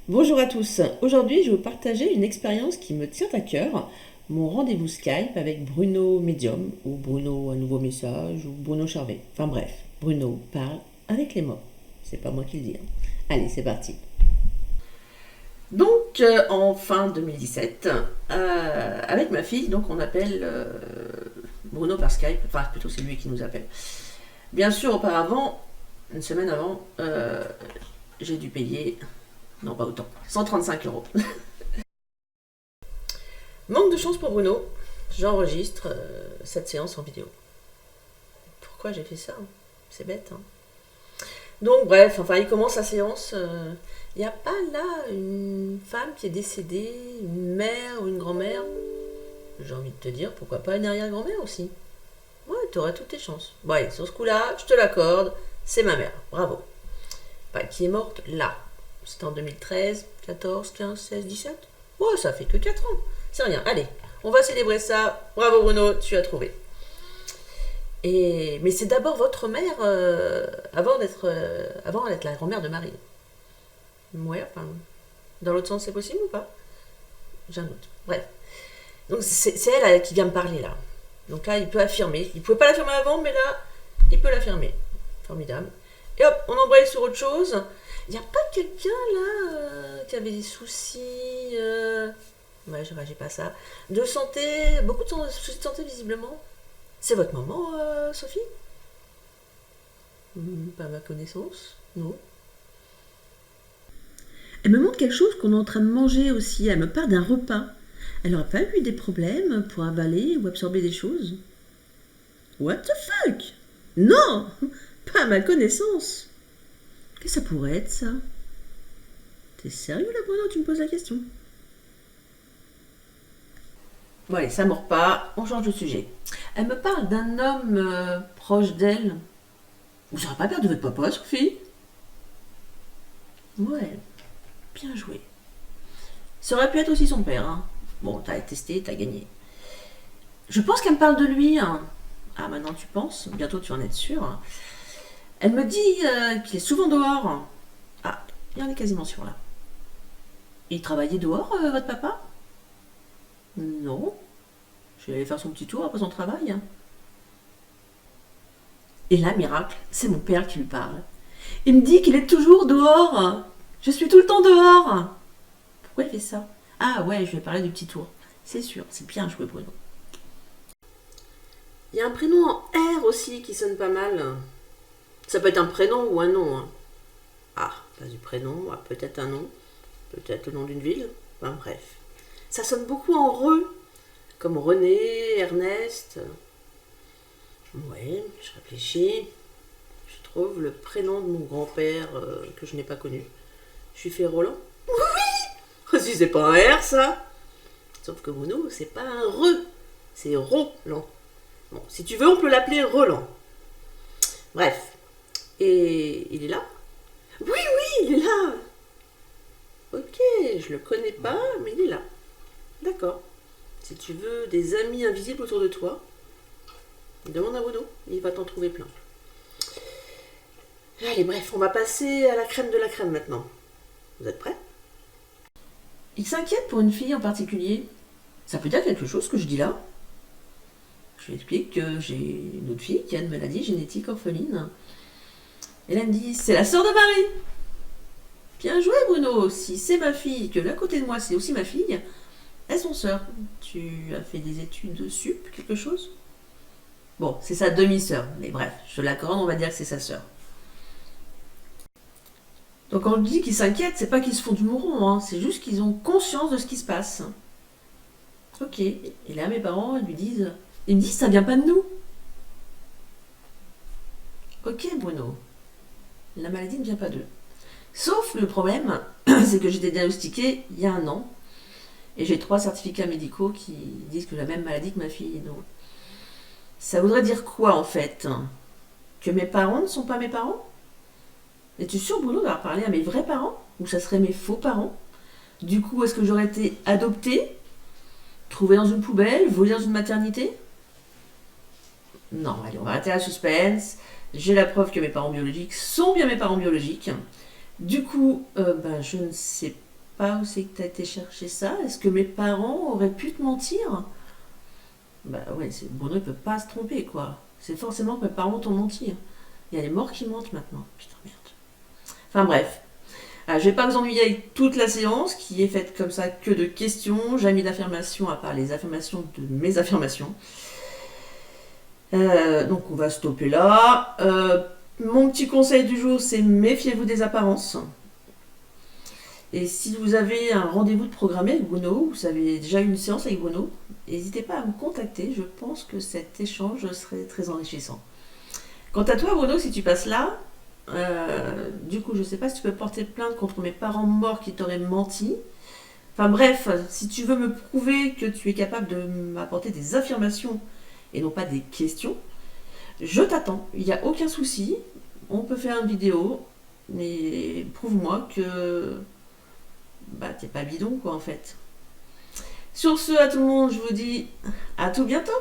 Bonjour à tous. Aujourd'hui, je vais vous partager une expérience qui me tient à cœur. Mon rendez-vous Skype avec Bruno Medium, ou Bruno Un Nouveau Message, ou Bruno Charvet. Enfin bref, Bruno parle avec les morts. C'est pas moi qui le dis. Allez, c'est parti. Donc, en fin 2017, avec ma fille, donc on appelle Bruno par Skype. Enfin, plutôt c'est lui qui nous appelle. Bien sûr, auparavant, une semaine avant, j'ai dû payer. Non, pas autant. 135 €. Manque de chance pour Bruno, j'enregistre cette séance en vidéo. Pourquoi j'ai fait ça? C'est bête, hein. Donc bref, enfin il commence la séance. Il n'y a pas là une femme qui est décédée, une mère ou une grand-mère? J'ai envie de te dire, pourquoi pas une arrière-grand-mère aussi? Ouais, t'aurais toutes tes chances. Bon allez, sur ce coup-là, je te l'accorde, c'est ma mère, bravo. Enfin, qui est morte là. C'était en 2013, 14, 15, 16, 17. Ouais, ça fait que 4 ans. C'est rien. Allez, on va célébrer ça. Bravo Bruno, tu as trouvé. Mais c'est d'abord votre mère avant d'être la grand-mère de Marie. Ouais, enfin, dans l'autre sens, c'est possible ou pas? J'ai un doute. Bref. Donc c'est elle qui vient me parler là. Donc là, il peut affirmer. Il ne pouvait pas l'affirmer avant, mais là, il peut l'affirmer. Formidable. Et hop, on embraye sur autre chose. Il n'y a pas quelqu'un là qui avait des soucis ouais, je réagis pas à ça. De santé, beaucoup de soucis de santé visiblement. C'est votre maman, Sophie? Pas à ma connaissance, non. Elle me montre quelque chose qu'on est en train de manger aussi. Elle me parle d'un repas. Elle n'aurait pas eu des problèmes pour avaler ou absorber des choses? What the fuck? Non! Pas à ma connaissance. Qu'est-ce que ça pourrait être, ça? T'es sérieux là, Bruno? Tu me poses la question? Bon allez, ça ne mord pas, on change de sujet. Elle me parle d'un homme proche d'elle. Vous n'aurez pas perdu votre papa, Sophie? Ouais, bien joué. Ça aurait pu être aussi son père, hein. Bon, t'as testé, t'as gagné. Je pense qu'elle me parle de lui, hein. Ah, maintenant tu penses, bientôt tu en es sûr. Elle me dit qu'il est souvent dehors. Ah, il en est quasiment sûr là. Il travaillait dehors, votre papa? Non. Je vais aller faire son petit tour après son travail. Et là, miracle, c'est mon père qui lui parle. Il me dit qu'il est toujours dehors. Je suis tout le temps dehors. Pourquoi il fait ça? Ah ouais, je vais parler du petit tour. C'est sûr, c'est bien joué Bruno. Il y a un prénom en R aussi qui sonne pas mal. Ça peut être un prénom ou un nom, hein. Ah, pas du prénom, peut-être un nom, peut-être le nom d'une ville. Enfin bref. Ça sonne beaucoup en re, comme René, Ernest. Ouais, je réfléchis. Je trouve le prénom de mon grand-père que je n'ai pas connu. Je suis fait Roland? Oui. Si c'est pas un R ça. Sauf que Bruno, c'est pas un re, c'est Roland. Bon, si tu veux, on peut l'appeler Roland. Bref. Et il est là? Oui, oui, il est là. Ok, je le connais pas, mais il est là. D'accord. Si tu veux des amis invisibles autour de toi, demande à Bruno, il va t'en trouver plein. Allez, bref, on va passer à la crème de la crème maintenant. Vous êtes prêts? Il s'inquiète pour une fille en particulier. Ça peut dire quelque chose ce que je dis là? Je lui explique que j'ai une autre fille qui a une maladie génétique orpheline. Et elle me dit, c'est la sœur de Marie. Bien joué Bruno, si c'est ma fille, que l'à côté de moi c'est aussi ma fille, elles sont sœurs. Tu as fait des études de sup, quelque chose? Bon, c'est sa demi-sœur, mais bref, je te l'accorde, on va dire que c'est sa sœur. Donc quand on dit qu'ils s'inquiètent, c'est pas qu'ils se font du mouron, hein, c'est juste qu'ils ont conscience de ce qui se passe. Ok, et là mes parents ils me disent ça vient pas de nous. Ok Bruno, la maladie ne vient pas d'eux. Sauf le problème, c'est que j'ai été diagnostiquée il y a un an, et j'ai 3 certificats médicaux qui disent que j'ai la même maladie que ma fille. Donc, ça voudrait dire quoi en fait? Que mes parents ne sont pas mes parents? Es-tu sûr Bruno d'avoir parlé à mes vrais parents? Ou ça serait mes faux parents? Du coup, est-ce que j'aurais été adoptée? Trouvée dans une poubelle? Volée dans une maternité? Non, allez, on va arrêter la suspense. J'ai la preuve que mes parents biologiques sont bien mes parents biologiques. Du coup, je ne sais pas où c'est que tu as été chercher ça. Est-ce que mes parents auraient pu te mentir? Bah ouais, Bruno ne peut pas se tromper, quoi. C'est forcément que mes parents t'ont menti. Il y a les morts qui mentent maintenant. Putain, merde. Enfin bref. Je vais pas vous ennuyer avec toute la séance qui est faite comme ça que de questions, jamais d'affirmations à part les affirmations de mes affirmations. Donc on va stopper là. Mon petit conseil du jour, c'est méfiez-vous des apparences. Et si vous avez un rendez-vous de programmé avec Bruno, vous avez déjà eu une séance avec Bruno, n'hésitez pas à me contacter, je pense que cet échange serait très enrichissant. Quant à toi Bruno, si tu passes là, du coup je sais pas si tu peux porter plainte contre mes parents morts qui t'auraient menti. Enfin bref, si tu veux me prouver que tu es capable de m'apporter des affirmations et non pas des questions, je t'attends, il n'y a aucun souci, on peut faire une vidéo, mais prouve-moi que t'es pas bidon quoi en fait. Sur ce, à tout le monde, je vous dis à tout bientôt.